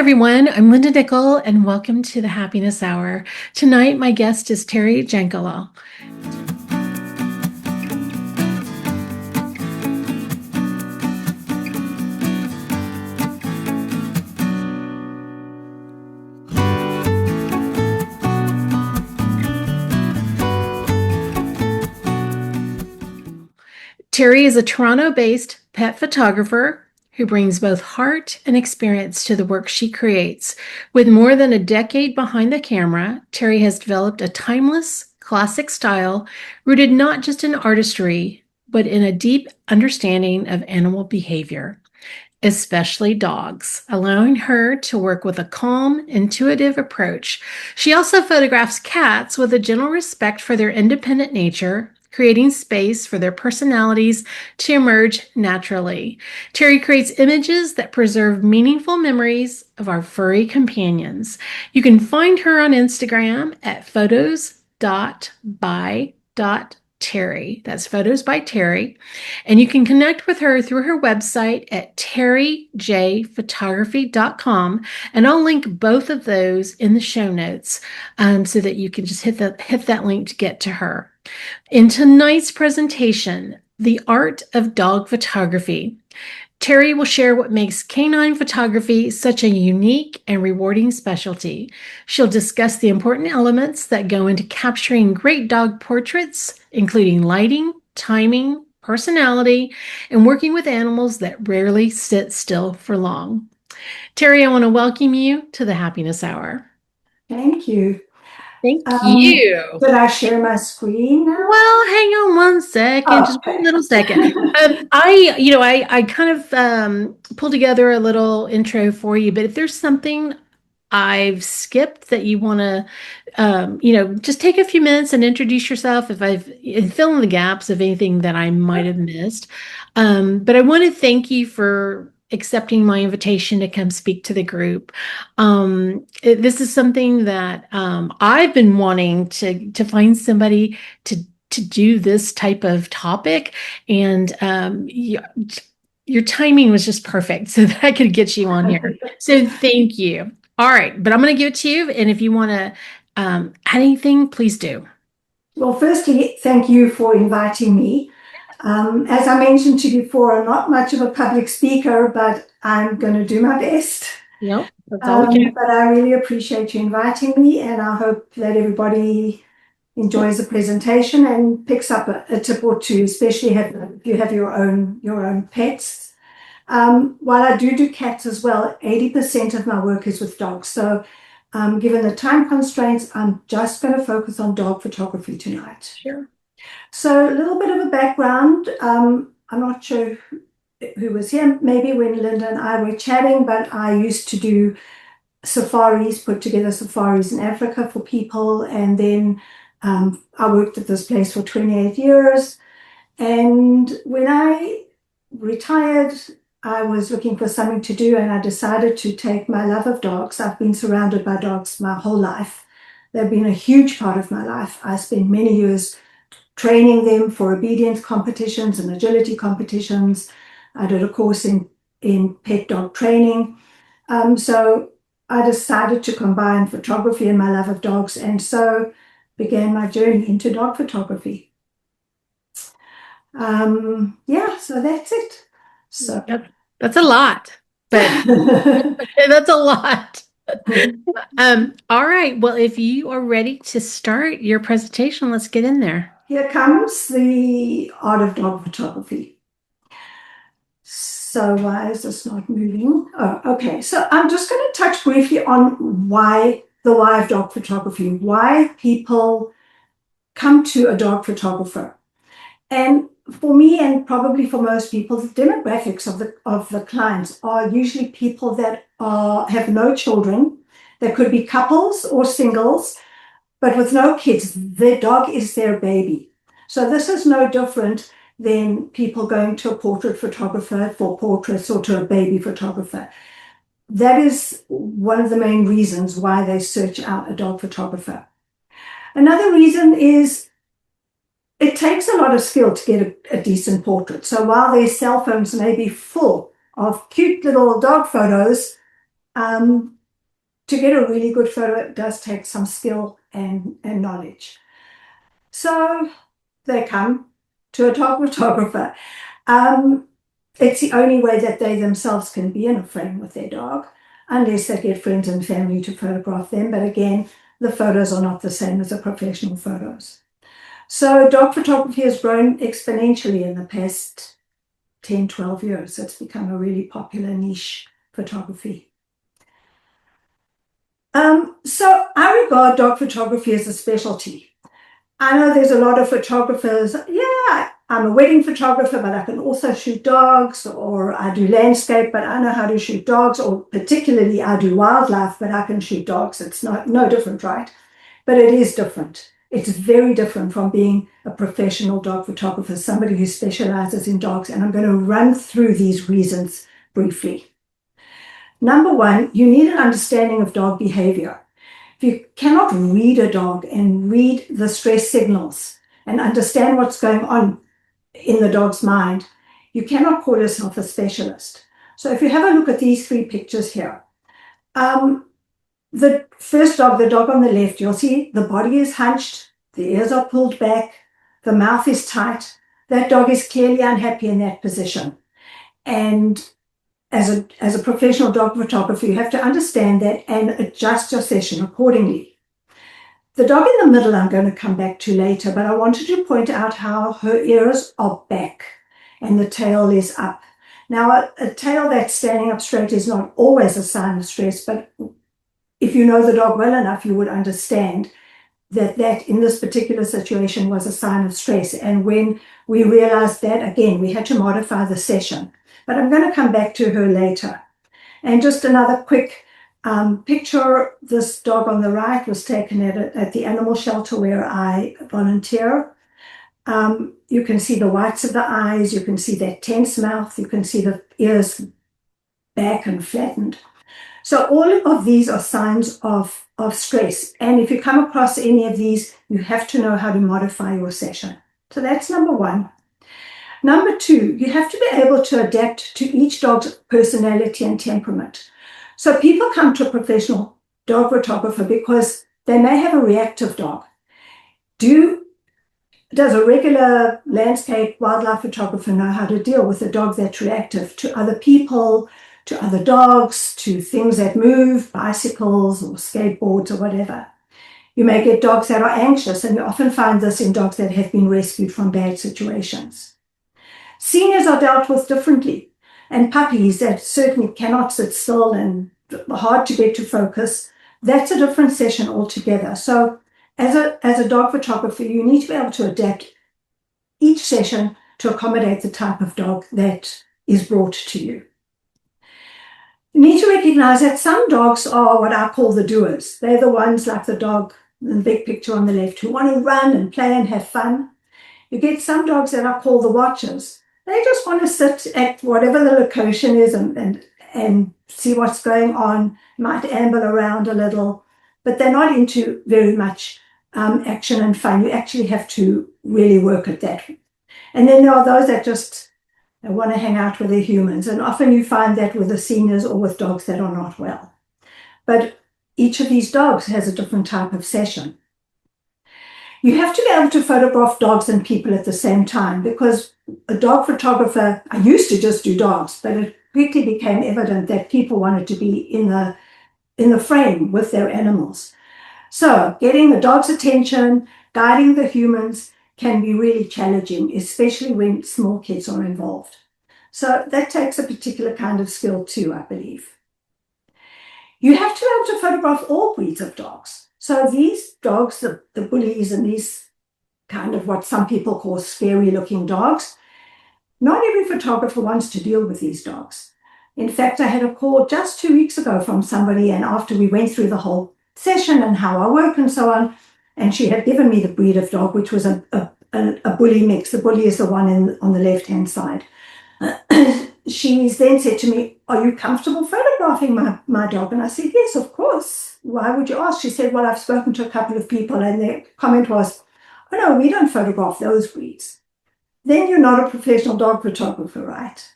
everyone. I'm Linda Nickell, and welcome to the Happiness Hour. Tonight, my guest is Terri Jankelow. Terri is a Toronto-based pet photographer who brings both heart and experience to the work she creates. With more than a decade behind the camera, Terri has developed a timeless, classic style rooted not just in artistry, but in a deep understanding of animal behavior, especially dogs, allowing her to work with a calm, intuitive approach. She also photographs cats with a gentle respect for their independent nature, creating space for their personalities to emerge naturally. Terri creates images that preserve meaningful memories of our furry companions. You can find her on Instagram at photos.by.terri. That's Photos by Terri. And you can connect with her through her website at terrijphotography.com. And I'll link both of those in the show notes so that you can just hit that link to get to her. In tonight's presentation, The Art of Dog Photography, Terri will share what makes canine photography such a unique and rewarding specialty. She'll discuss the important elements that go into capturing great dog portraits, including lighting, timing, personality, and working with animals that rarely sit still for long. Terri, I want to welcome you to the Happiness Hour. Thank you. Thank you. Did I share my screen now? Well, hang on one second, just one little second. I kind of pulled together a little intro for you, but if there's something I've skipped that you want to, just take a few minutes and introduce yourself. And fill in the gaps of anything that I might have missed. But I want to thank you for accepting my invitation to come speak to the group. This is something that I've been wanting to find somebody to do this type of topic, and your timing was just perfect so that I could get you on here. So thank you. All right, but I'm going to give it to you, and if you want to add anything, please do. Well, firstly, thank you for inviting me. As I mentioned to you before, I'm not much of a public speaker, but I'm going to do my best. Yep, that's all we can. But I really appreciate you inviting me, and I hope that everybody enjoys the presentation and picks up a tip or two, especially if you have your own pets. While I do cats as well, 80% of my work is with dogs. So given the time constraints, I'm just going to focus on dog photography tonight. Sure. So a little bit of a background. I'm not sure who was here, maybe when Linda and I were chatting, but I used to do safaris, put together safaris in Africa for people. And then I worked at this place for 28 years. And when I retired, I was looking for something to do, and I decided to take my love of dogs. I've been surrounded by dogs my whole life. They've been a huge part of my life. I spent many years training them for obedience competitions and agility competitions. I did a course in pet dog training. So I decided to combine photography and my love of dogs, and so began my journey into dog photography. So that's it. So that's a lot, but that's a lot. All right. Well, if you are ready to start your presentation, let's get in there. Here comes the art of dog photography. So why is this not moving? Oh, okay. So I'm just going to touch briefly on why of dog photography, why people come to a dog photographer. And for me, and probably for most people, the demographics of the clients are usually people that have no children. There could be couples or singles, but with no kids. Their dog is their baby. So this is no different than people going to a portrait photographer for portraits or to a baby photographer. That is one of the main reasons why they search out a dog photographer. Another reason is it takes a lot of skill to get a decent portrait. So while their cell phones may be full of cute little dog photos, To get a really good photo, it does take some skill and knowledge. So they come to a dog photographer. It's the only way that they themselves can be in a frame with their dog, unless they get friends and family to photograph them. But again, the photos are not the same as the professional photos. So dog photography has grown exponentially in the past 10, 12 years. It's become a really popular niche photography. So I regard dog photography as a specialty. I know there's a lot of photographers. Yeah, I'm a wedding photographer, but I can also shoot dogs, or I do landscape, but I know how to shoot dogs, or particularly I do wildlife, but I can shoot dogs. It's no different, right? But it is different. It's very different from being a professional dog photographer, somebody who specializes in dogs. And I'm going to run through these reasons briefly. Number one, you need an understanding of dog behavior. If you cannot read a dog and read the stress signals and understand what's going on in the dog's mind, you cannot call yourself a specialist. So if you have a look at these three pictures here, the first dog, the dog on the left, you'll see the body is hunched, the ears are pulled back, the mouth is tight. That dog is clearly unhappy in that position. And as a professional dog photographer, you have to understand that and adjust your session accordingly. The dog in the middle I'm going to come back to later, but I wanted to point out how her ears are back and the tail is up. Now, a tail that's standing up straight is not always a sign of stress, but if you know the dog well enough, you would understand that in this particular situation was a sign of stress. And when we realized that, again, we had to modify the session. But I'm going to come back to her later. And just another quick picture. This dog on the right was taken at the animal shelter where I volunteer. You can see the whites of the eyes. You can see that tense mouth. You can see the ears back and flattened. So all of these are signs of stress. And if you come across any of these, you have to know how to modify your session. So that's number one. Number two, you have to be able to adapt to each dog's personality and temperament. So people come to a professional dog photographer because they may have a reactive dog. Does a regular landscape wildlife photographer know how to deal with a dog that's reactive to other people, to other dogs, to things that move, bicycles or skateboards or whatever? You may get dogs that are anxious, and you often find this in dogs that have been rescued from bad situations. Seniors are dealt with differently, and puppies that certainly cannot sit still and hard to get to focus, that's a different session altogether. So as a dog photographer, you need to be able to adapt each session to accommodate the type of dog that is brought to you. You need to recognize that some dogs are what I call the doers. They're the ones like the dog in the big picture on the left who want to run and play and have fun. You get some dogs that I call the watchers. They just want to sit at whatever the location is and see what's going on, might amble around a little, but they're not into very much action and fun. You actually have to really work at that. And then there are those that just want to hang out with their humans. And often you find that with the seniors or with dogs that are not well. But each of these dogs has a different type of session. You have to be able to photograph dogs and people at the same time, because a dog photographer, I used to just do dogs, but it quickly became evident that people wanted to be in the frame with their animals. So getting the dog's attention, guiding the humans can be really challenging, especially when small kids are involved. So that takes a particular kind of skill too, I believe. You have to be able to photograph all breeds of dogs. So these dogs, the bullies and these kind of what some people call scary looking dogs, not every photographer wants to deal with these dogs. In fact, I had a call just 2 weeks ago from somebody, and after we went through the whole session and how I work and so on, and she had given me the breed of dog, which was a bully mix. The bully is the one on the left-hand side. She then said to me, "Are you comfortable photographing my dog?" And I said, "Yes, of course. Why would you ask?" She said, "Well, I've spoken to a couple of people," and their comment was, "Oh no, we don't photograph those breeds." Then you're not a professional dog photographer, right?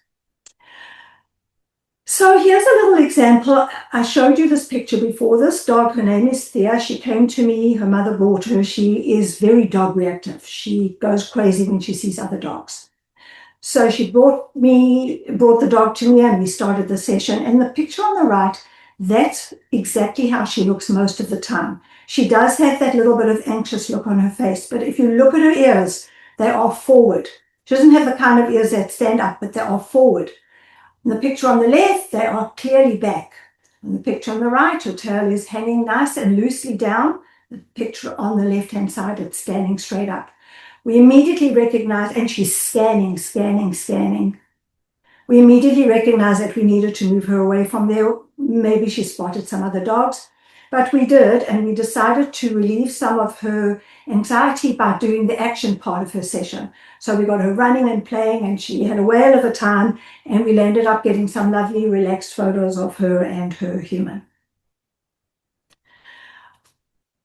So here's a little example. I showed you this picture before. This dog, her name is Thea. She came to me. Her mother brought her. She is very dog reactive. She goes crazy when she sees other dogs. So she brought the dog to me, and we started the session. And the picture on the right, that's exactly how she looks most of the time. She does have that little bit of anxious look on her face, but if you look at her ears, they are forward. She doesn't have the kind of ears that stand up, but they are forward. In the picture on the left, they are clearly back. In the picture on the right, her tail is hanging nice and loosely down. The picture on the left-hand side, it's standing straight up. We immediately recognize, and she's scanning, scanning, scanning. We immediately recognized that we needed to move her away from there. Maybe she spotted some other dogs, but we did, and we decided to relieve some of her anxiety by doing the action part of her session. So we got her running and playing, and she had a whale of a time, and we ended up getting some lovely, relaxed photos of her and her human.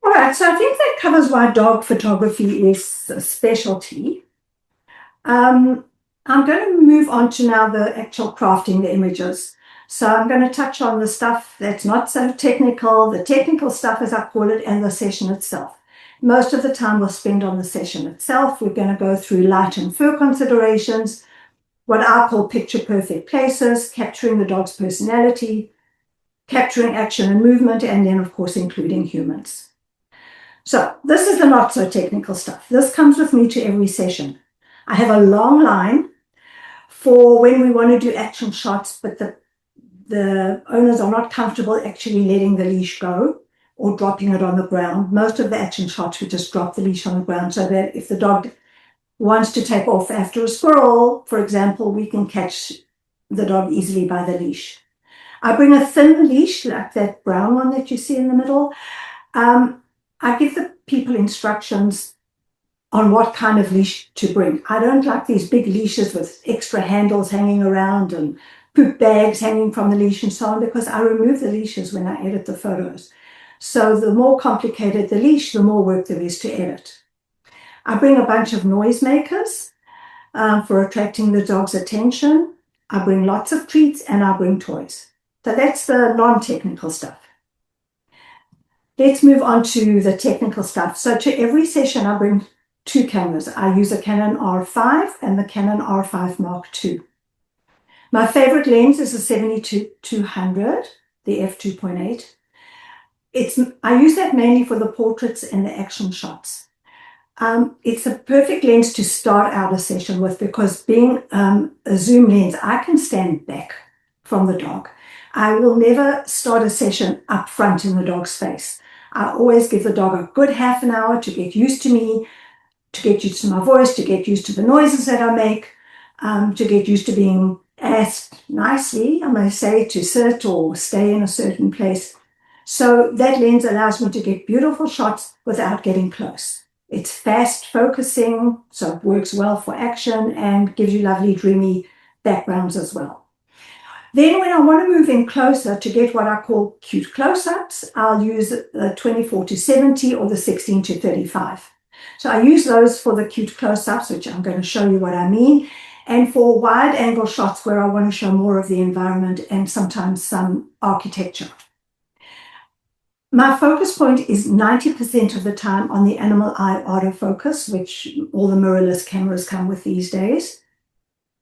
All right, so I think that covers why dog photography is a specialty. Um, I'm going to move on to now the actual crafting the images. So I'm going to touch on the stuff that's not so technical, the technical stuff as I call it, and the session itself. Most of the time we'll spend on the session itself. We're going to go through light and fur considerations, what I call picture perfect places, capturing the dog's personality, capturing action and movement, and then of course including humans. So this is the not so technical stuff. This comes with me to every session. I have a long line for when we want to do action shots, but the owners are not comfortable actually letting the leash go or dropping it on the ground. Most of the action shots, we just drop the leash on the ground so that if the dog wants to take off after a squirrel, for example, we can catch the dog easily by the leash. I bring a thin leash like that brown one that you see in the middle. I give the people instructions on what kind of leash to bring. I don't like these big leashes with extra handles hanging around and poop bags hanging from the leash and so on, because I remove the leashes when I edit the photos. So the more complicated the leash, the more work there is to edit. I bring a bunch of noisemakers for attracting the dog's attention. I bring lots of treats and I bring toys. So that's the non-technical stuff. Let's move on to the technical stuff. So to every session, I bring two cameras. I use a Canon R5 and the Canon R5 Mark II. My favorite lens is the 70-200, the f2.8. I use that mainly for the portraits and the action shots. It's a perfect lens to start out a session with, because being a zoom lens, I can stand back from the dog. I will never start a session up front in the dog's face. I always give the dog a good half an hour to get used to me, to get used to my voice, to get used to the noises that I make, to get used to being asked nicely, I may say, to sit or stay in a certain place. So that lens allows me to get beautiful shots without getting close. It's fast focusing, so it works well for action and gives you lovely, dreamy backgrounds as well. Then when I want to move in closer to get what I call cute close-ups, I'll use the 24-70 or the 16-35. So I use those for the cute close-ups, which I'm going to show you what I mean, and for wide angle shots where I want to show more of the environment and sometimes some architecture. My focus point is 90% of the time on the animal eye autofocus, which all the mirrorless cameras come with these days.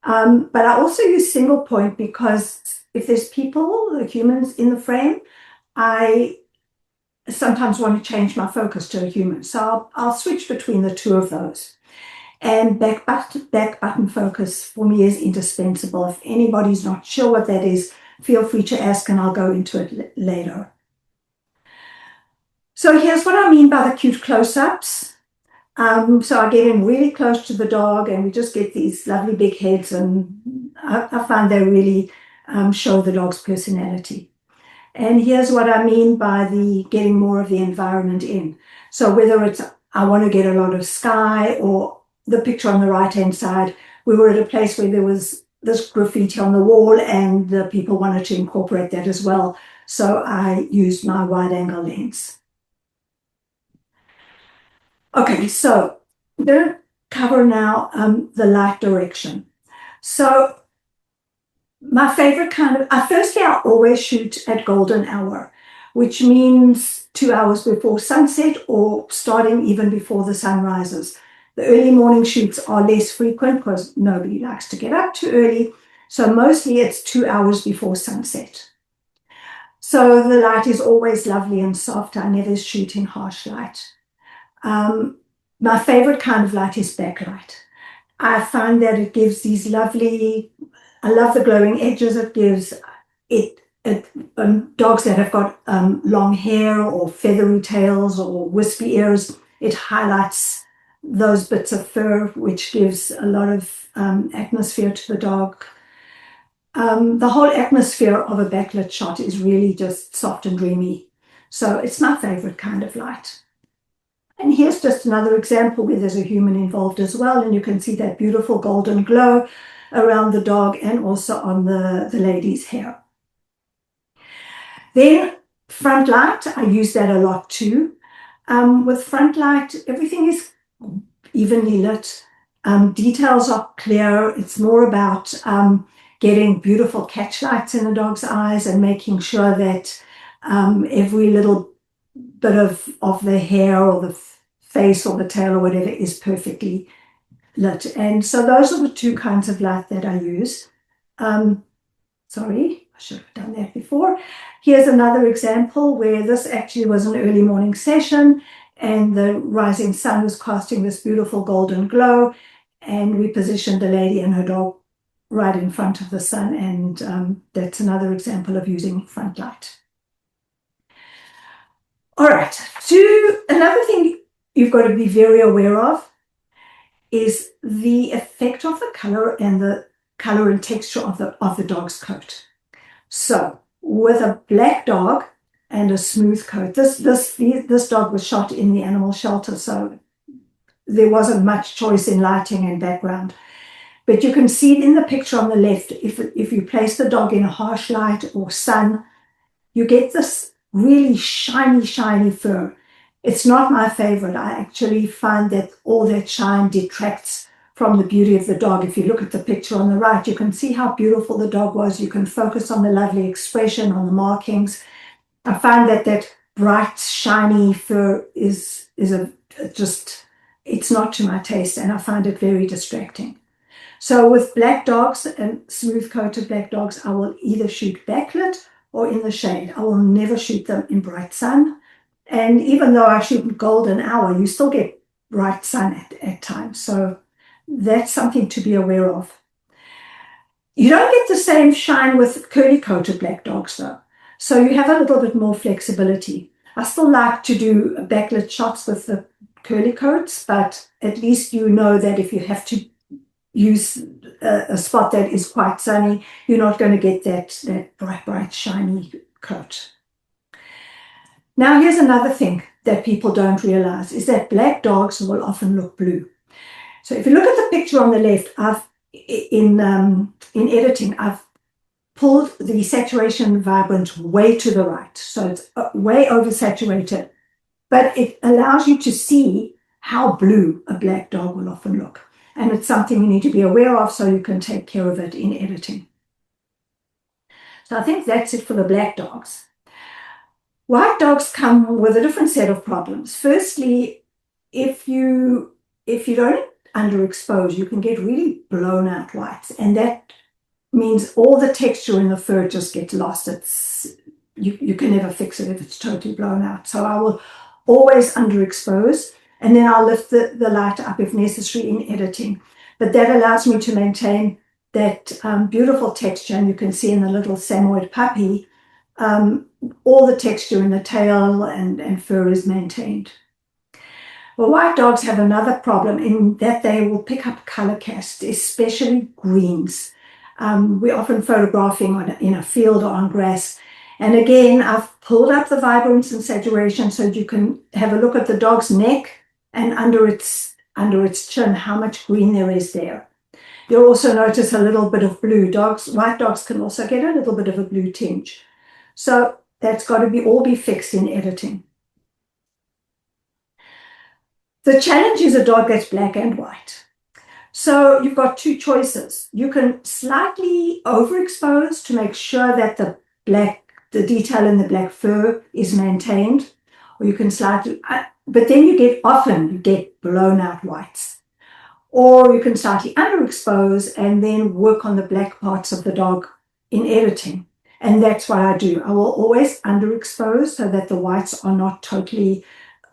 But I also use single point because if there's people, the humans in the frame, I sometimes want to change my focus to a human. So I'll switch between the two of those. And back button focus for me is indispensable. If anybody's not sure what that is, feel free to ask and I'll go into it later. So here's what I mean by the cute close-ups. So I get in really close to the dog and we just get these lovely big heads, and I find they really show the dog's personality. And here's what I mean by the getting more of the environment in. So whether it's I want to get a lot of sky, or the picture on the right-hand side, we were at a place where there was this graffiti on the wall and the people wanted to incorporate that as well. So I used my wide-angle lens. Okay, so I'm going to cover now the light direction. So My favorite kind of, firstly, I always shoot at golden hour, which means 2 hours before sunset or starting even before the sun rises. The early morning shoots are less frequent because nobody likes to get up too early. So mostly it's 2 hours before sunset. So the light is always lovely and soft. I never shoot in harsh light. My favorite kind of light is backlight. I find that it gives these lovely, I love the glowing edges it gives. Dogs that have got long hair or feathery tails or wispy ears, it highlights those bits of fur, which gives a lot of atmosphere to the dog. The whole atmosphere of a backlit shot is really just soft and dreamy. So it's my favorite kind of light. And here's just another example where there's a human involved as well. And you can see that beautiful golden glow around the dog and also on the lady's hair. Then front light, I use that a lot too. With front light, everything is evenly lit. Details are clear. It's more about getting beautiful catch lights in a dog's eyes and making sure that every little bit of the hair or the face or the tail or whatever is perfectly lit. And so those are the two kinds of light that I use. Sorry, I should have done that before. Here's another example where this actually was an early morning session and the rising sun was casting this beautiful golden glow, and we positioned the lady and her dog right in front of the sun, and that's another example of using front light. All right, another thing you've got to be very aware of is the effect of the color and the color and texture of the dog's coat. So with a black dog and a smooth coat, this dog was shot in the animal shelter, so there wasn't much choice in lighting and background. But you can see in the picture on the left, if you place the dog in a harsh light or sun, you get this really shiny, shiny fur. It's not my favorite. I actually find that all that shine detracts from the beauty of the dog. If you look at the picture on the right, you can see how beautiful the dog was. You can focus on the lovely expression, on the markings. I find that bright, shiny fur is it's not to my taste, and I find it very distracting. So with black dogs and smooth-coated black dogs, I will either shoot backlit or in the shade. I will never shoot them in bright sun. And even though I shoot golden hour, you still get bright sun at times. So that's something to be aware of. You don't get the same shine with curly-coated black dogs, though. So you have a little bit more flexibility. I still like to do backlit shots with the curly coats, but at least you know that if you have to use a spot that is quite sunny, you're not going to get that bright, shiny coat. Now, here's another thing that people don't realize is that black dogs will often look blue. So if you look at the picture on the left, in editing, I've pulled the saturation vibrant way to the right. So it's way oversaturated, but it allows you to see how blue a black dog will often look. And it's something you need to be aware of so you can take care of it in editing. So I think that's it for the black dogs. White dogs come with a different set of problems. Firstly, if you don't underexpose, you can get really blown out whites, and that means all the texture in the fur just gets lost. You can never fix it if it's totally blown out. So I will always underexpose, and then I'll lift the light up if necessary in editing. But that allows me to maintain that beautiful texture, and you can see in the little Samoyed puppy, all the texture in the tail and fur is maintained. Well, white dogs have another problem in that they will pick up color cast, especially greens. We're often photographing in a field or on grass. And again, I've pulled up the vibrance and saturation so you can have a look at the dog's neck and under its chin, how much green there is there. You'll also notice a little bit of blue. White dogs can also get a little bit of a blue tinge. So that's got to all be fixed in editing. The challenge is a dog that's black and white. So you've got two choices. You can slightly overexpose to make sure that the detail in the black fur is maintained, or you can slightly, but then you get blown out whites. Or you can slightly underexpose and then work on the black parts of the dog in editing. And that's what I do. I will always underexpose so that the whites are not totally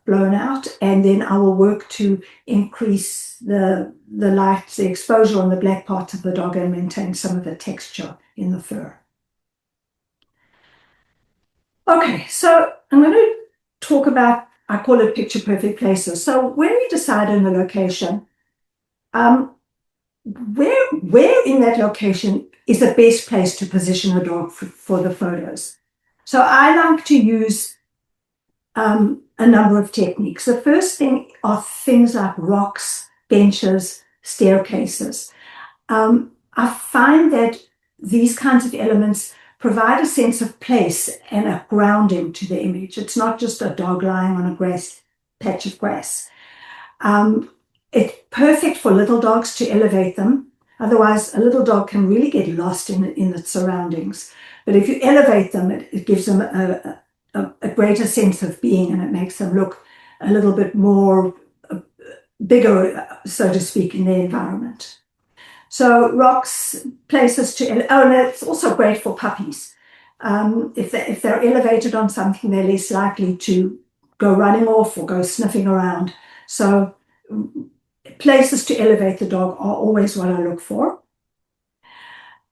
blown out, and then I will work to increase the light, the exposure on the black parts of the dog and maintain some of the texture in the fur. Okay, so I'm going to talk about, I call it picture perfect places. So when we decide on the location, where in that location is the best place to position a dog for the photos? So I like to use a number of techniques. The first thing are things like rocks, benches, staircases. I find that these kinds of elements provide a sense of place and a grounding to the image. It's not just a dog lying on a patch of grass. It's perfect for little dogs to elevate them. Otherwise, a little dog can really get lost in its surroundings. But if you elevate them, it gives them a greater sense of being, and it makes them look a little bit more bigger, so to speak, in their environment. So rocks, places to, and it's also great for puppies. If they're elevated on something, they're less likely to go running off or go sniffing around. So places to elevate the dog are always what I look for.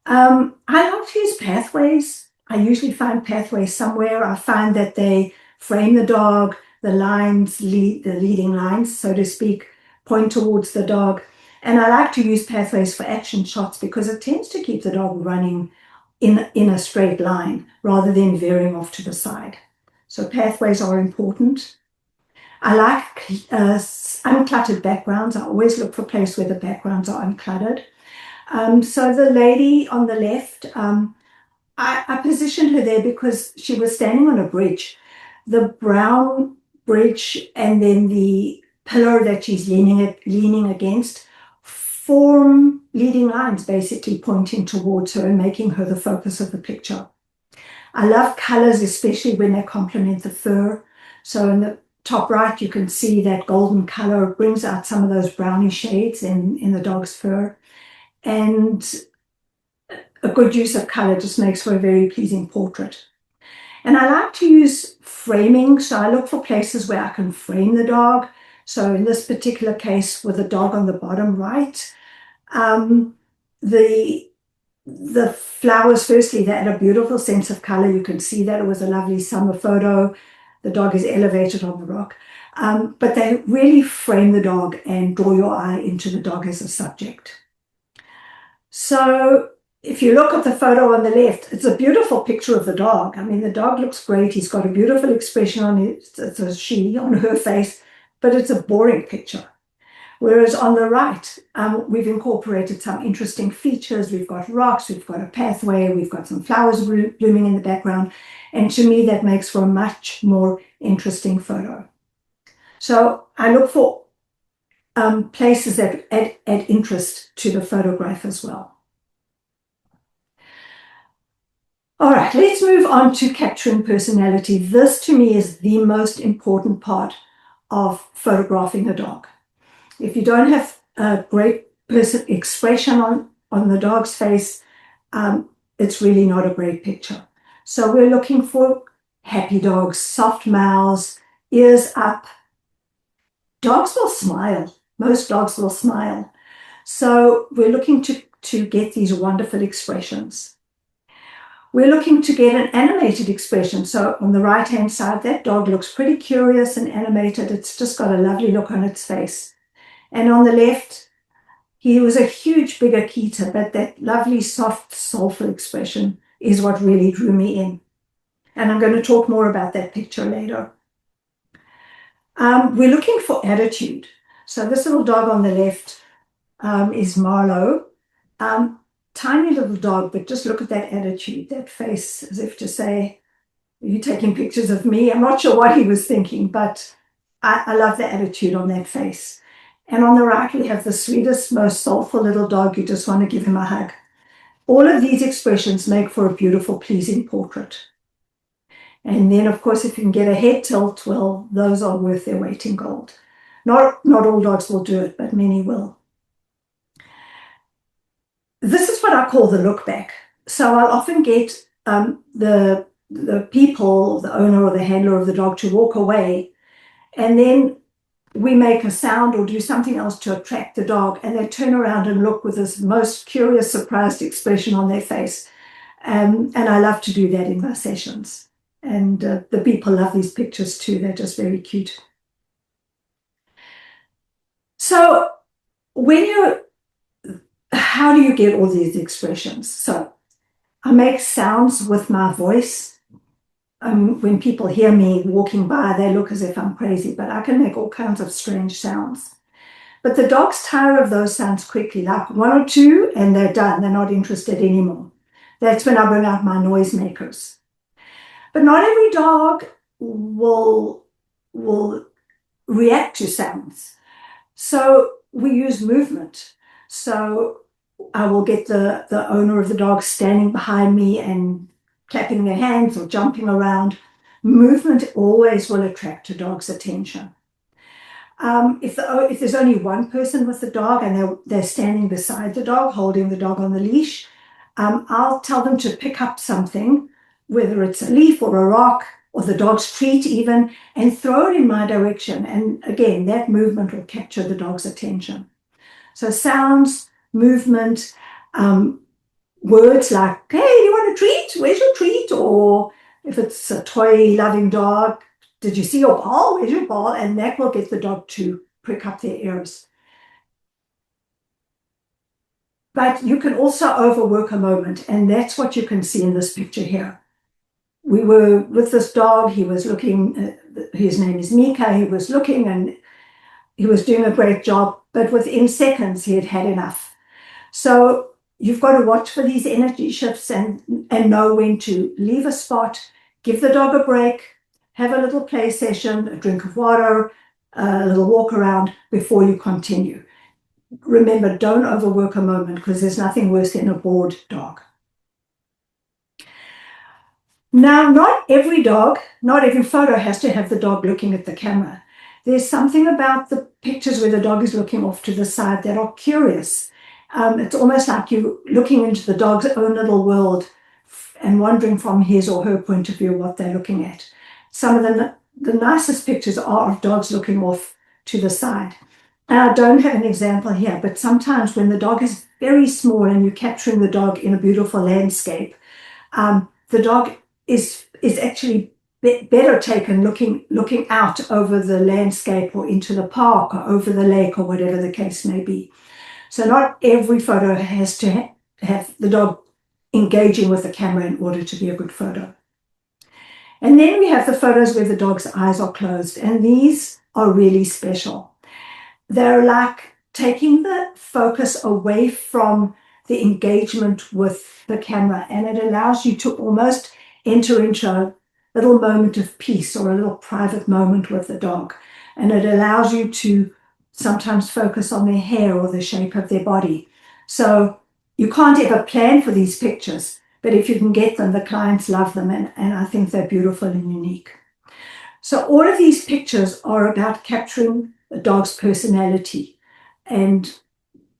I like to use pathways. I usually find pathways somewhere. I find that they frame the dog, the leading lines, so to speak, point towards the dog. And I like to use pathways for action shots because it tends to keep the dog running in a straight line rather than veering off to the side. So pathways are important. I like uncluttered backgrounds. I always look for a place where the backgrounds are uncluttered. So the lady on the left, I positioned her there because she was standing on a bridge. The brown bridge and then the pillar that she's leaning against form leading lines, basically pointing towards her and making her the focus of the picture. I love colors, especially when they complement the fur. So in the top right, you can see that golden color brings out some of those brownie shades in the dog's fur. And a good use of color just makes for a very pleasing portrait. And I like to use framing, so I look for places where I can frame the dog. So in this particular case, with the dog on the bottom right, the flowers, firstly, they add a beautiful sense of color. You can see that it was a lovely summer photo. The dog is elevated on the rock. But they really frame the dog and draw your eye into the dog as a subject. So if you look at the photo on the left, it's a beautiful picture of the dog. I mean, the dog looks great. He's got a beautiful expression on her face, but it's a boring picture. Whereas on the right, we've incorporated some interesting features. We've got rocks, we've got a pathway, we've got some flowers blooming in the background. And to me, that makes for a much more interesting photo. So I look for places that add interest to the photograph as well. All right, let's move on to capturing personality. This to me is the most important part of photographing a dog. If you don't have a great expression on the dog's face, it's really not a great picture. So we're looking for happy dogs, soft mouths, ears up. Dogs will smile. Most dogs will smile. So we're looking to get these wonderful expressions. We're looking to get an animated expression. So on the right-hand side, that dog looks pretty curious and animated. It's just got a lovely look on its face. And on the left, he was a huge, big Akita, but that lovely, soft, soulful expression is what really drew me in. And I'm going to talk more about that picture later. We're looking for attitude. So this little dog on the left is Marlowe. Tiny little dog, but just look at that attitude, that face, as if to say, are you taking pictures of me? I'm not sure what he was thinking, but I love the attitude on that face. And on the right, we have the sweetest, most soulful little dog. You just want to give him a hug. All of these expressions make for a beautiful, pleasing portrait. And then, of course, if you can get a head tilt, well, those are worth their weight in gold. Not all dogs will do it, but many will. This is what I call the look back. So I'll often get the people, the owner or the handler of the dog, to walk away, and then we make a sound or do something else to attract the dog, and they turn around and look with this most curious, surprised expression on their face. And I love to do that in my sessions. And the people love these pictures too. They're just very cute. So how do you get all these expressions? So I make sounds with my voice. When people hear me walking by, they look as if I'm crazy, but I can make all kinds of strange sounds. But the dogs tire of those sounds quickly, like one or two, and they're done. They're not interested anymore. That's when I bring out my noisemakers. But not every dog will react to sounds. So we use movement. So I will get the owner of the dog standing behind me and clapping their hands or jumping around. Movement always will attract a dog's attention. If there's only one person with the dog and they're standing beside the dog, holding the dog on the leash, I'll tell them to pick up something, whether it's a leaf or a rock or the dog's treat even, and throw it in my direction. And again, that movement will capture the dog's attention. So sounds, movement, words like, hey, do you want a treat? Where's your treat? Or if it's a toy-loving dog, did you see your ball? Where's your ball? And that will get the dog to prick up their ears. But you can also overwork a moment, and that's what you can see in this picture here. We were with this dog. He was looking, his name is Mika. He was looking and he was doing a great job, but within seconds he had had enough. So you've got to watch for these energy shifts and know when to leave a spot, give the dog a break, have a little play session, a drink of water, a little walk around before you continue. Remember, don't overwork a moment, because there's nothing worse than a bored dog. Now, not every photo has to have the dog looking at the camera. There's something about the pictures where the dog is looking off to the side that are curious. It's almost like you're looking into the dog's own little world and wondering from his or her point of view what they're looking at. Some of the nicest pictures are of dogs looking off to the side. And I don't have an example here, but sometimes when the dog is very small and you're capturing the dog in a beautiful landscape, the dog is actually better taken looking out over the landscape or into the park or over the lake or whatever the case may be. So not every photo has to have the dog engaging with the camera in order to be a good photo. And then we have the photos where the dog's eyes are closed, and these are really special. They're like taking the focus away from the engagement with the camera, and it allows you to almost enter into a little moment of peace or a little private moment with the dog. And it allows you to sometimes focus on their hair or the shape of their body. So you can't ever plan for these pictures, but if you can get them, the clients love them, and I think they're beautiful and unique. So all of these pictures are about capturing a dog's personality and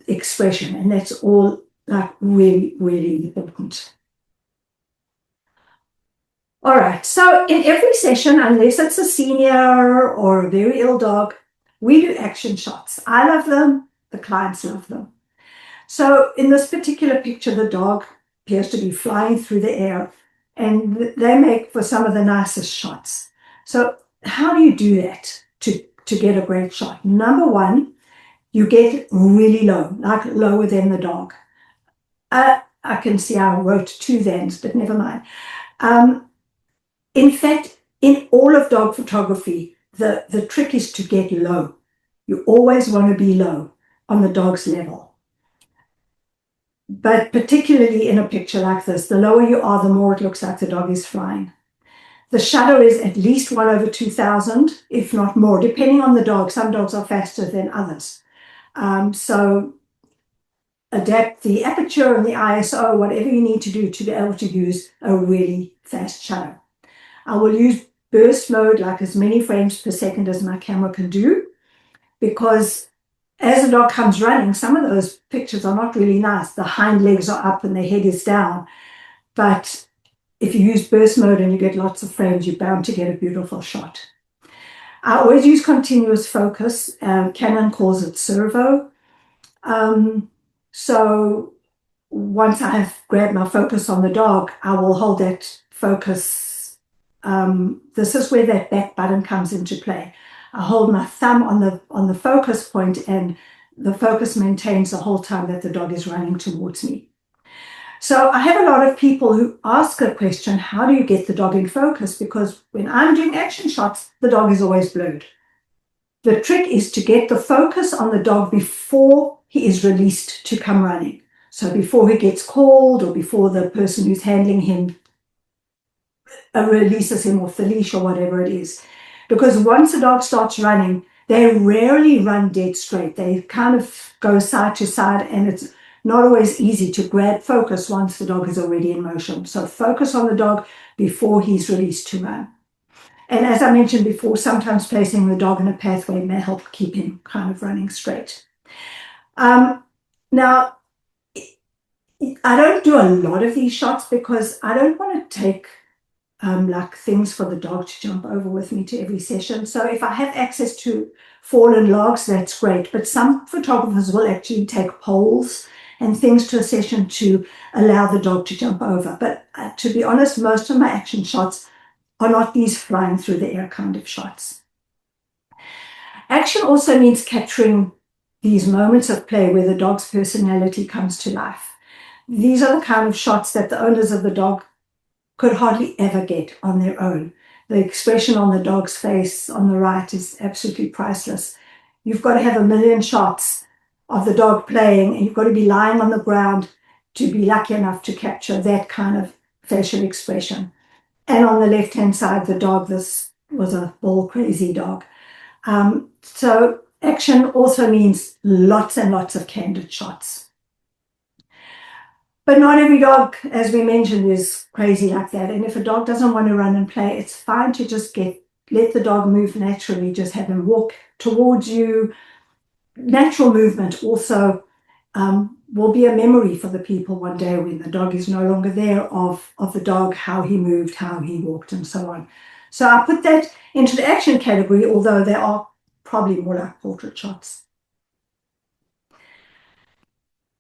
expression, and that's all like really, really important. All right, so in every session, unless it's a senior or a very ill dog, we do action shots. I love them, the clients love them. So in this particular picture, the dog appears to be flying through the air, and they make for some of the nicest shots. So how do you do that to get a great shot? Number one, you get really low, like lower than the dog. I can see I wrote two thens, but never mind. In fact, in all of dog photography, the trick is to get low. You always want to be low on the dog's level. But particularly in a picture like this, the lower you are, the more it looks like the dog is flying. The shutter is at least 1/2000, if not more, depending on the dog. Some dogs are faster than others. So adapt the aperture and the ISO, whatever you need to do to be able to use a really fast shutter. I will use burst mode, like as many frames per second as my camera can do, because as the dog comes running, some of those pictures are not really nice. The hind legs are up and the head is down. But if you use burst mode and you get lots of frames, you're bound to get a beautiful shot. I always use continuous focus. Canon calls it servo. So once I have grabbed my focus on the dog, I will hold that focus. This is where that back button comes into play. I hold my thumb on the focus point, and the focus maintains the whole time that the dog is running towards me. So I have a lot of people who ask a question, how do you get the dog in focus? Because when I'm doing action shots, the dog is always blurred. The trick is to get the focus on the dog before he is released to come running. So before he gets called or before the person who's handling him releases him off the leash or whatever it is. Because once a dog starts running, they rarely run dead straight. They kind of go side to side, and it's not always easy to grab focus once the dog is already in motion. So focus on the dog before he's released to run. And as I mentioned before, sometimes placing the dog in a pathway may help keep him kind of running straight. Now, I don't do a lot of these shots because I don't want to take like things for the dog to jump over with me to every session. So if I have access to fallen logs, that's great. But some photographers will actually take poles and things to a session to allow the dog to jump over. But to be honest, most of my action shots are not these flying through the air kind of shots. Action also means capturing these moments of play where the dog's personality comes to life. These are the kind of shots that the owners of the dog could hardly ever get on their own. The expression on the dog's face on the right is absolutely priceless. You've got to have a million shots of the dog playing, and you've got to be lying on the ground to be lucky enough to capture that kind of facial expression. And on the left-hand side, the dog, this was a bull crazy dog. So action also means lots and lots of candid shots. But not every dog, as we mentioned, is crazy like that. And if a dog doesn't want to run and play, it's fine to just let the dog move naturally. Just have him walk towards you. Natural movement also will be a memory for the people one day when the dog is no longer there of the dog, how he moved, how he walked, and so on. So I put that into the action category, although they are probably more like portrait shots.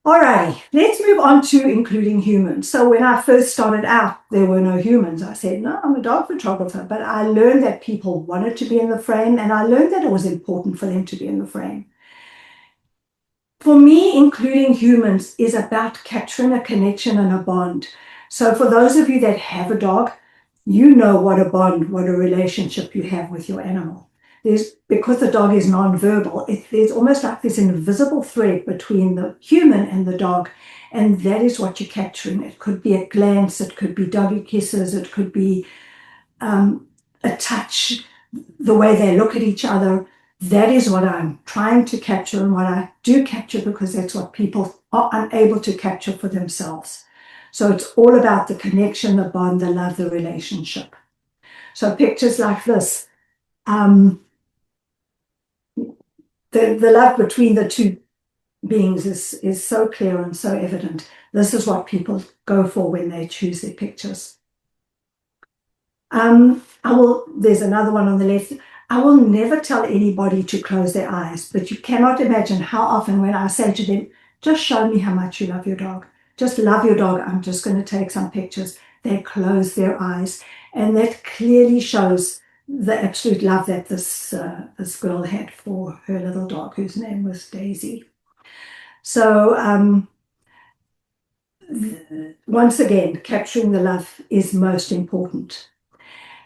Alrighty, let's move on to including humans. So when I first started out, there were no humans. I said, no, I'm a dog photographer, but I learned that people wanted to be in the frame, and I learned that it was important for them to be in the frame. For me, including humans is about capturing a connection and a bond. So for those of you that have a dog, you know what a bond, what a relationship you have with your animal. Because the dog is non-verbal, there's almost like this invisible thread between the human and the dog, and that is what you're capturing. It could be a glance, it could be doggy kisses, it could be a touch, the way they look at each other. That is what I'm trying to capture, and what I do capture, because that's what people are unable to capture for themselves. So it's all about the connection, the bond, the love, the relationship. So pictures like this, the love between the two beings is so clear and so evident. This is what people go for when they choose their pictures. There's another one on the left. I will never tell anybody to close their eyes, but you cannot imagine how often when I say to them, just show me how much you love your dog. Just love your dog. I'm just going to take some pictures. They close their eyes. And that clearly shows the absolute love that this girl had for her little dog, whose name was Daisy. So once again, capturing the love is most important.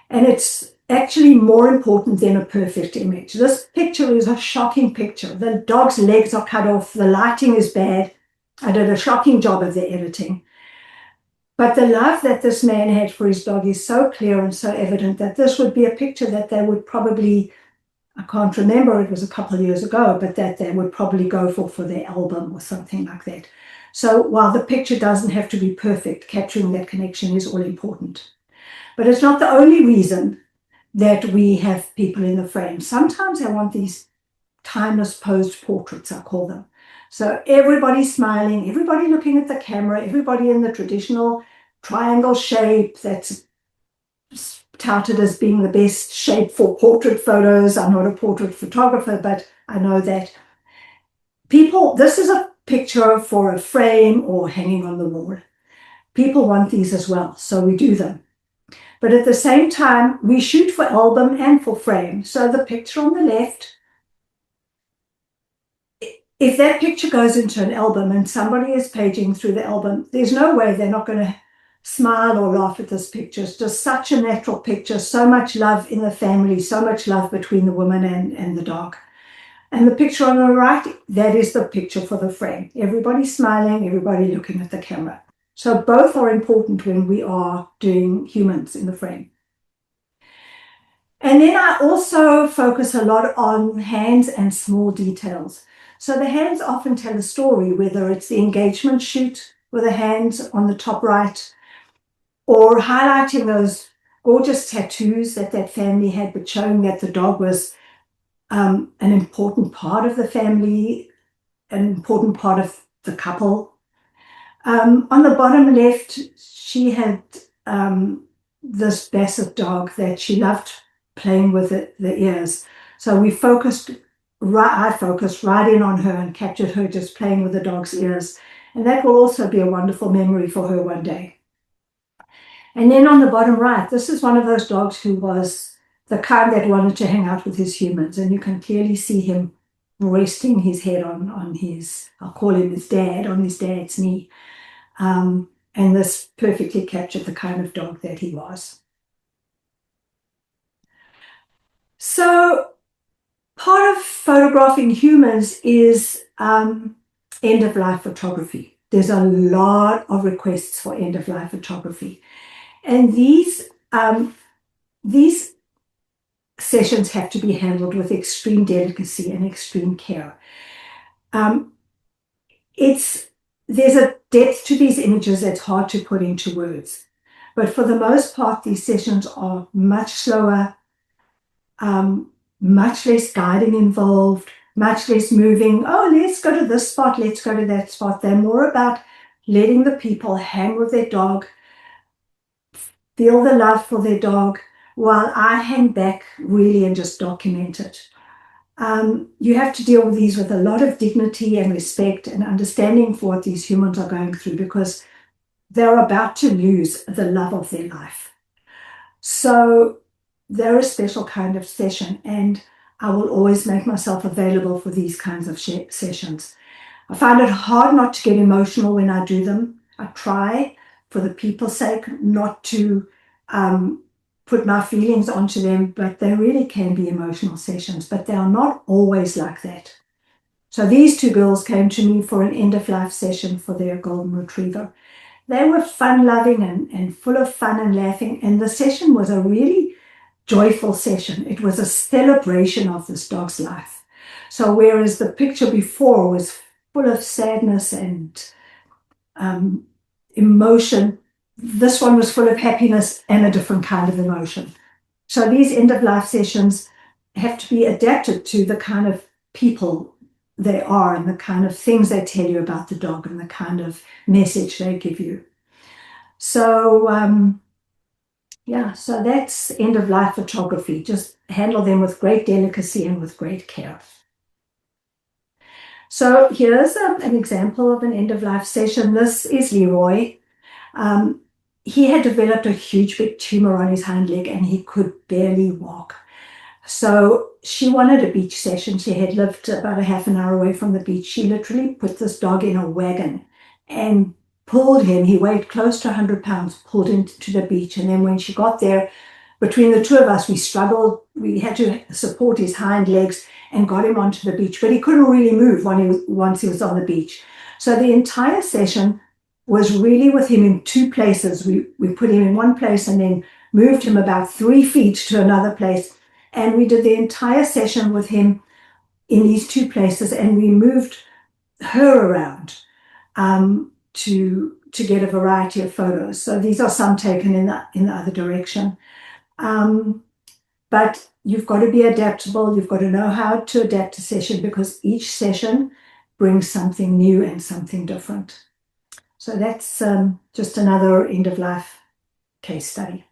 And it's actually more important than a perfect image. This picture is a shocking picture. The dog's legs are cut off. The lighting is bad. I did a shocking job of the editing. But the love that this man had for his dog is so clear and so evident that this would be a picture that they would probably I can't remember, it was a couple of years ago, but that they would probably go for their album or something like that. So while the picture doesn't have to be perfect, capturing that connection is all important. But it's not the only reason that we have people in the frame. Sometimes I want these timeless posed portraits, I call them. So everybody smiling, everybody looking at the camera, everybody in the traditional triangle shape that's touted as being the best shape for portrait photos. I'm not a portrait photographer, but I know that people, this is a picture for a frame or hanging on the wall. People want these as well, so we do them. But at the same time, we shoot for album and for frame. So the picture on the left, if that picture goes into an album and somebody is paging through the album, there's no way they're not going to smile or laugh at this picture. It's just such a natural picture, so much love in the family, so much love between the woman and the dog. And the picture on the right, that is the picture for the frame. Everybody smiling, everybody looking at the camera. So both are important when we are doing humans in the frame. And then I also focus a lot on hands and small details. So the hands often tell a story, whether it's the engagement shoot with the hands on the top right, or highlighting those gorgeous tattoos that that family had, but showing that the dog was an important part of the family, an important part of the couple. On the bottom left, she had this basset dog that she loved playing with the ears. So we focused, I focused right in on her and captured her just playing with the dog's ears. And that will also be a wonderful memory for her one day. And then on the bottom right, this is one of those dogs who was the kind that wanted to hang out with his humans. And you can clearly see him resting his head on his, I'll call him his dad, on his dad's knee. And this perfectly captured the kind of dog that he was. So part of photographing humans is end-of-life photography. There's a lot of requests for end-of-life photography. And these sessions have to be handled with extreme delicacy and extreme care. There's a depth to these images that's hard to put into words. But for the most part, these sessions are much slower, much less guiding involved, much less moving. Oh, let's go to this spot, let's go to that spot. They're more about letting the people hang with their dog, feel the love for their dog, while I hang back really and just document it. You have to deal with these with a lot of dignity and respect and understanding for what these humans are going through, because they're about to lose the love of their life. So they're a special kind of session, and I will always make myself available for these kinds of sessions. I find it hard not to get emotional when I do them. I try, for the people's sake, not to put my feelings onto them, but they really can be emotional sessions, but they are not always like that. So these two girls came to me for an end-of-life session for their golden retriever. They were fun-loving and full of fun and laughing, and the session was a really joyful session. It was a celebration of this dog's life. So whereas the picture before was full of sadness and emotion, this one was full of happiness and a different kind of emotion. So these end-of-life sessions have to be adapted to the kind of people they are and the kind of things they tell you about the dog and the kind of message they give you. So, yeah, so that's end-of-life photography. Just handle them with great delicacy and with great care. So here's an example of an end-of-life session. This is Leroy. He had developed a huge big tumor on his hind leg and he could barely walk. So she wanted a beach session. She had lived about a half an hour away from the beach. She literally put this dog in a wagon and pulled him. He weighed close to 100 pounds, pulled him to the beach. And then when she got there, between the two of us, we struggled. We had to support his hind legs and got him onto the beach. But he couldn't really move once he was on the beach. So the entire session was really with him in two places. We put him in one place and then moved him about 3 feet to another place. And we did the entire session with him in these two places, and we moved her around to get a variety of photos. So these are some taken in the other direction. But you've got to be adaptable. You've got to know how to adapt a session because each session brings something new and something different. So that's just another end-of-life case study.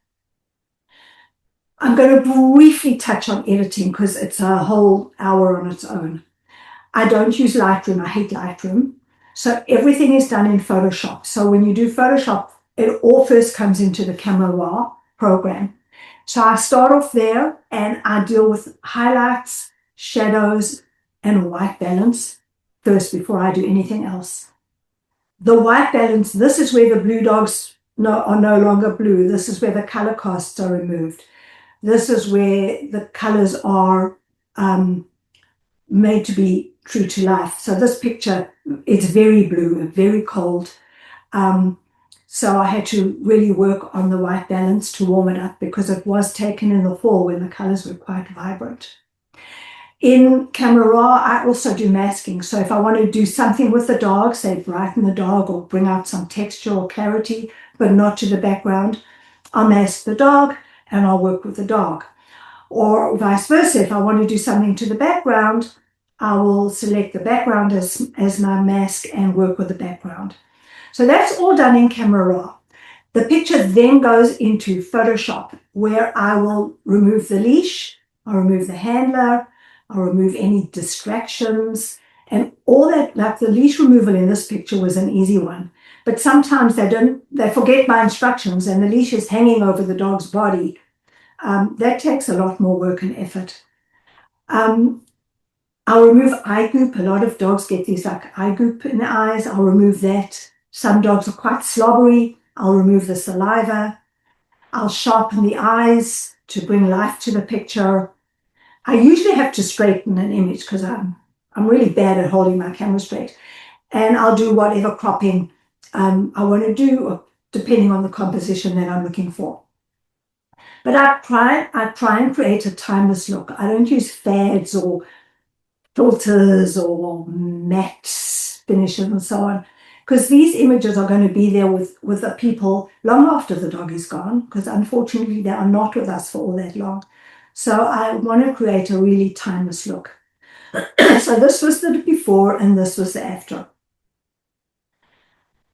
I'm going to briefly touch on editing because it's a whole hour on its own. I don't use Lightroom. I hate Lightroom. So everything is done in Photoshop. So when you do Photoshop, it all first comes into the Camera Raw program. So I start off there and I deal with highlights, shadows, and white balance first before I do anything else. The white balance, this is where the blue dogs are no longer blue. This is where the color casts are removed. This is where the colors are made to be true to life. So this picture, it's very blue, very cold. So I had to really work on the white balance to warm it up because it was taken in the fall when the colors were quite vibrant. In Camera Raw, I also do masking. So if I want to do something with the dog, say brighten the dog or bring out some texture or clarity, but not to the background, I'll mask the dog and I'll work with the dog. Or vice versa, if I want to do something to the background, I will select the background as my mask and work with the background. So that's all done in Camera Raw. The picture then goes into Photoshop where I will remove the leash, I'll remove the handler, I'll remove any distractions and all that. Like the leash removal in this picture was an easy one, but sometimes they forget my instructions and the leash is hanging over the dog's body. That takes a lot more work and effort. I'll remove eye goop. A lot of dogs get these like eye goop in the eyes. I'll remove that. Some dogs are quite slobbery. I'll remove the saliva. I'll sharpen the eyes to bring life to the picture. I usually have to straighten an image because I'm really bad at holding my camera straight. And I'll do whatever cropping I want to do, depending on the composition that I'm looking for. But I try and create a timeless look. I don't use fads or filters or matte finishes and so on, because these images are going to be there with the people long after the dog is gone, because unfortunately they are not with us for all that long. So I want to create a really timeless look. So this was the before and this was the after.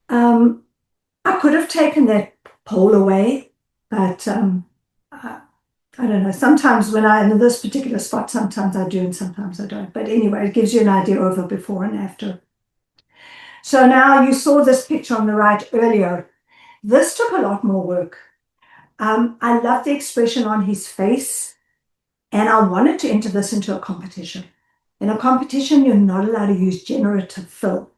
I could have taken that pole away, but I don't know. Sometimes when I'm in this particular spot, sometimes I do and sometimes I don't. But anyway, it gives you an idea of the before and after. So now you saw this picture on the right earlier. This took a lot more work. I love the expression on his face, and I wanted to enter this into a competition. In a competition, you're not allowed to use generative fill,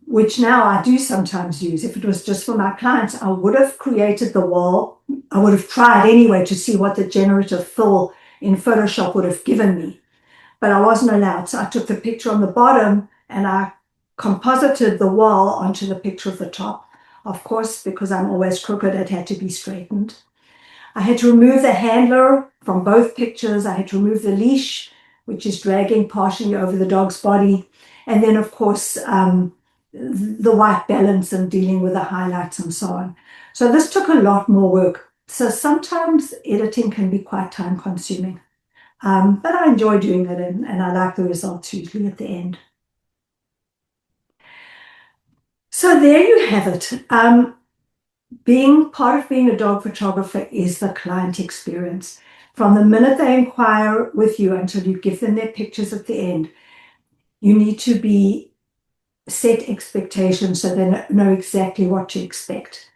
which now I do sometimes use. If it was just for my clients, I would have created the wall. I would have tried anyway to see what the generative fill in Photoshop would have given me, but I wasn't allowed. So I took the picture on the bottom and I composited the wall onto the picture of the top. Of course, because I'm always crooked, it had to be straightened. I had to remove the handler from both pictures. I had to remove the leash, which is dragging partially over the dog's body. And then, of course, the white balance and dealing with the highlights and so on. So this took a lot more work. So sometimes editing can be quite time consuming. But I enjoy doing it and I like the results usually at the end. So there you have it. Being part of being a dog photographer is the client experience. From the minute they inquire with you until you give them their pictures at the end, you need to be set expectations so they know exactly what to expect.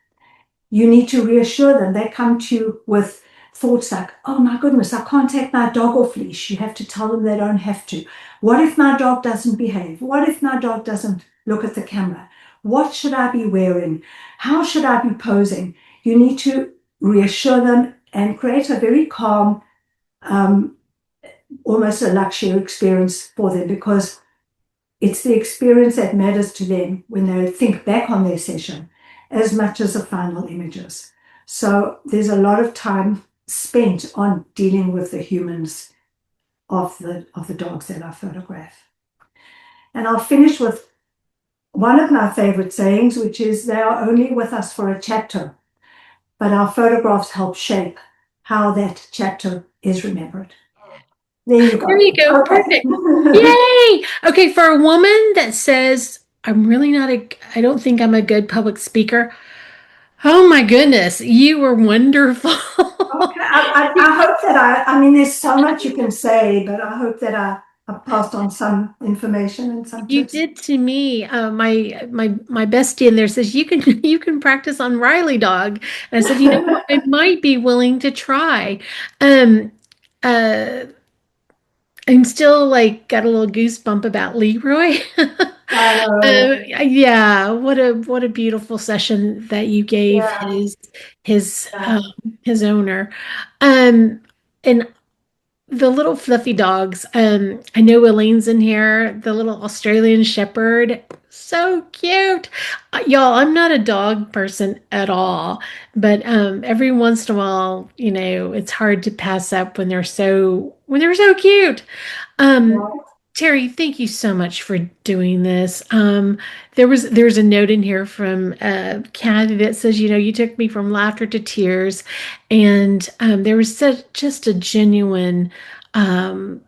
You need to reassure them. They come to you with thoughts like, oh my goodness, I can't take my dog off leash. You have to tell them they don't have to. What if my dog doesn't behave? What if my dog doesn't look at the camera? What should I be wearing? How should I be posing? You need to reassure them and create a very calm, almost a luxury experience for them, because it's the experience that matters to them when they think back on their session as much as the final images. So there's a lot of time spent on dealing with the humans of the dogs that I photograph. And I'll finish with one of my favorite sayings, which is they are only with us for a chapter, but our photographs help shape how that chapter is remembered. There you There go. you go. Okay. Perfect. Yay. Okay. For a woman that says, I'm really not I don't think I'm a good public speaker. Oh my goodness. You were wonderful. Okay. I hope that I mean, there's so much you can say, but I hope that I passed on some information and some You tips. did to me. My bestie in there says you can you can practice on Riley dog. And I said, you know what, I might be willing to try. Um uh I'm still like got a little goosebump about Leroy. I know. Yeah, what a beautiful session that you gave Yeah. his Yeah. his owner. Um and the little fluffy dogs. I know Elaine's in here, the little Australian Shepherd. So cute. Y'all, I'm not a dog person at all, but every once in a while, it's hard to pass up when they're so cute. Um, Yeah. Terry, thank you so much for doing this. There's a note in here from Kathy that says, you took me from laughter to tears, and there was just a genuine. Um,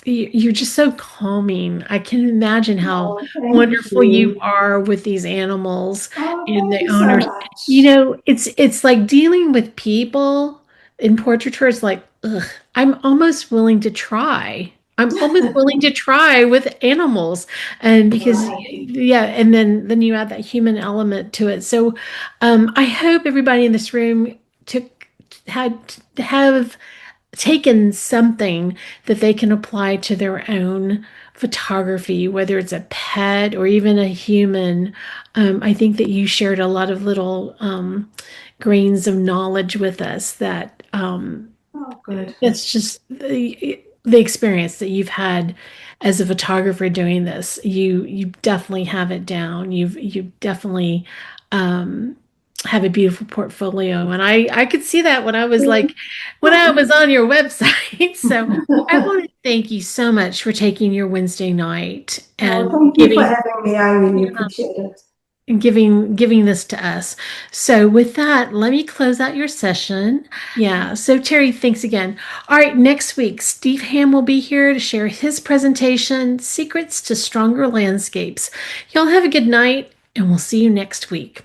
you're just so calming. I can imagine how Oh, thank wonderful you you. are with these animals Oh, and thank the you so owners. much. It's like dealing with people in portraiture is like, ugh, I'm almost willing to try. I'm almost willing to try with animals. And because Right. yeah, and then you add that human element to it. So I hope everybody in this room took had have taken something that they can apply to their own photography, whether it's a pet or even a human. I think that you shared a lot of little grains of knowledge with us that Oh, good. it's just the experience that you've had as a photographer doing this. You definitely have it down. You definitely um, have a beautiful portfolio, and I could see that when I was on your website. So I want to thank you so much for taking your Wednesday night Oh, and thank you for having me. I really appreciate it. giving this to us. So with that, let me close out your session. Yeah. So Terry, thanks again. All right, next week, Steve Ham will be here to share his presentation, Secrets to Stronger Landscapes. Y'all have a good night, and we'll see you next week.